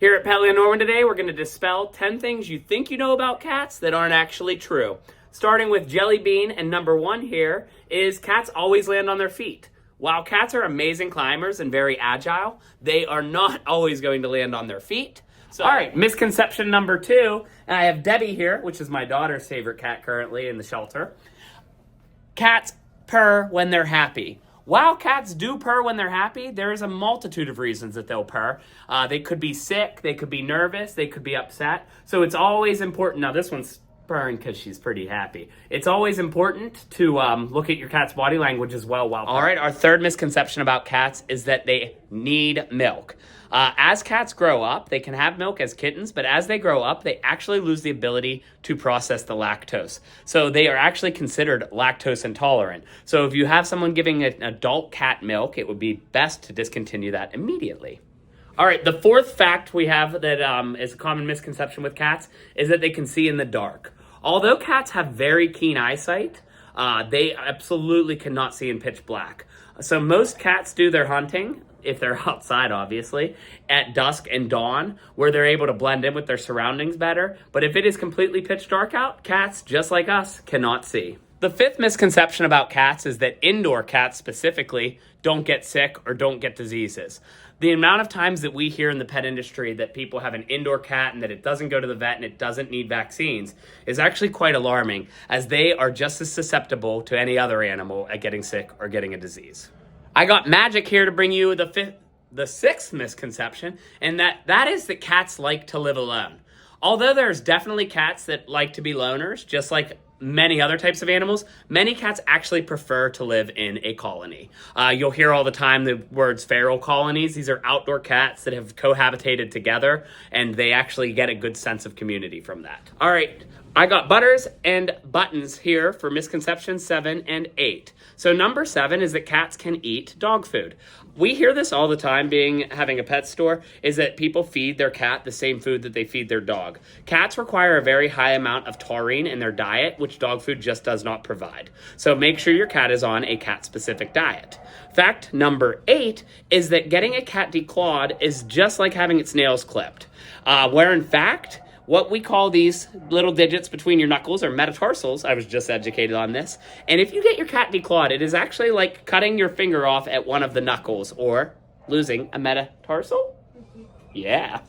Here at Paleonorman today, we're going to dispel 10 things you think you know about cats that aren't actually true. Starting with Jelly Bean, and number one here is cats always land on their feet. While cats are amazing climbers and very agile, they are not always going to land on their feet. So, all right, misconception number two, and I have Debbie here, which is my daughter's favorite cat currently in the shelter. Cats purr when they're happy. While cats do purr when they're happy, there is a multitude of reasons that they'll purr. They could be sick, they could be nervous, they could be upset. So it's always important. Now this one's purring because she's pretty happy. It's always important to look at your cat's body language as well while purring. All right, our third misconception about cats is that they need milk. As cats grow up, they can have milk as kittens, but as they grow up, they actually lose the ability to process the lactose. So they are actually considered lactose intolerant. So if you have someone giving an adult cat milk, it would be best to discontinue that immediately. All right, the fourth fact we have that is a common misconception with cats is that they can see in the dark. Although cats have very keen eyesight, they absolutely cannot see in pitch black. So most cats do their hunting, if they're outside obviously, at dusk and dawn, where they're able to blend in with their surroundings better. But if it is completely pitch dark out, cats, just like us, cannot see. The fifth misconception about cats is that indoor cats specifically don't get sick or don't get diseases. The amount of times that we hear in the pet industry that people have an indoor cat and that it doesn't go to the vet and it doesn't need vaccines is actually quite alarming, as they are just as susceptible to any other animal at getting sick or getting a disease. I got Magic here to bring you the sixth misconception, and that is that cats like to live alone. Although there's definitely cats that like to be loners, just like many other types of animals, many cats actually prefer to live in a colony. You'll hear all the time the words feral colonies. These are outdoor cats that have cohabitated together, and they actually get a good sense of community from that. All right, I got Butters and Buttons here for misconceptions 7 and 8. So number 7 is that cats can eat dog food. We hear this all the time having a pet store, is that people feed their cat the same food that they feed their dog. Cats require a very high amount of taurine in their diet, which dog food just does not provide. So make sure your cat is on a cat-specific diet. Fact number 8 is that getting a cat declawed is just like having its nails clipped, where in fact, what we call these little digits between your knuckles are metatarsals. I was just educated on this. And if you get your cat declawed, it is actually like cutting your finger off at one of the knuckles or losing a metatarsal. Yeah.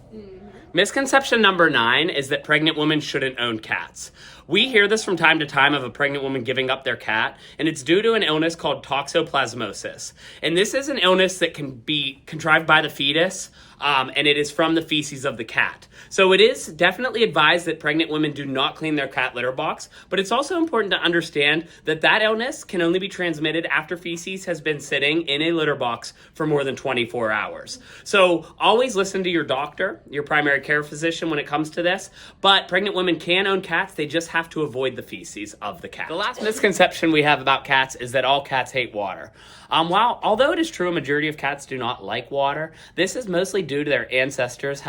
Misconception number 9 is that pregnant women shouldn't own cats. We hear this from time to time of a pregnant woman giving up their cat, and it's due to an illness called toxoplasmosis. And this is an illness that can be contrived by the fetus, and it is from the feces of the cat. So it is definitely advised that pregnant women do not clean their cat litter box, but it's also important to understand that that illness can only be transmitted after feces has been sitting in a litter box for more than 24 hours. So always listen to your doctor, your primary care physician when it comes to this, but pregnant women can own cats, they just have to avoid the feces of the cat. The last misconception we have about cats is that all cats hate water. Although it is true a majority of cats do not like water, this is mostly due to their ancestors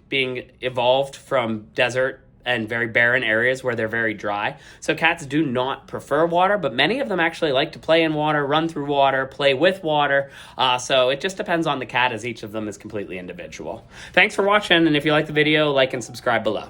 being evolved from desert and very barren areas where they're very dry. So cats do not prefer water, but many of them actually like to play in water, run through water, play with water. So it just depends on the cat, as each of them is completely individual. Thanks for watching, and if you like the video, like and subscribe below.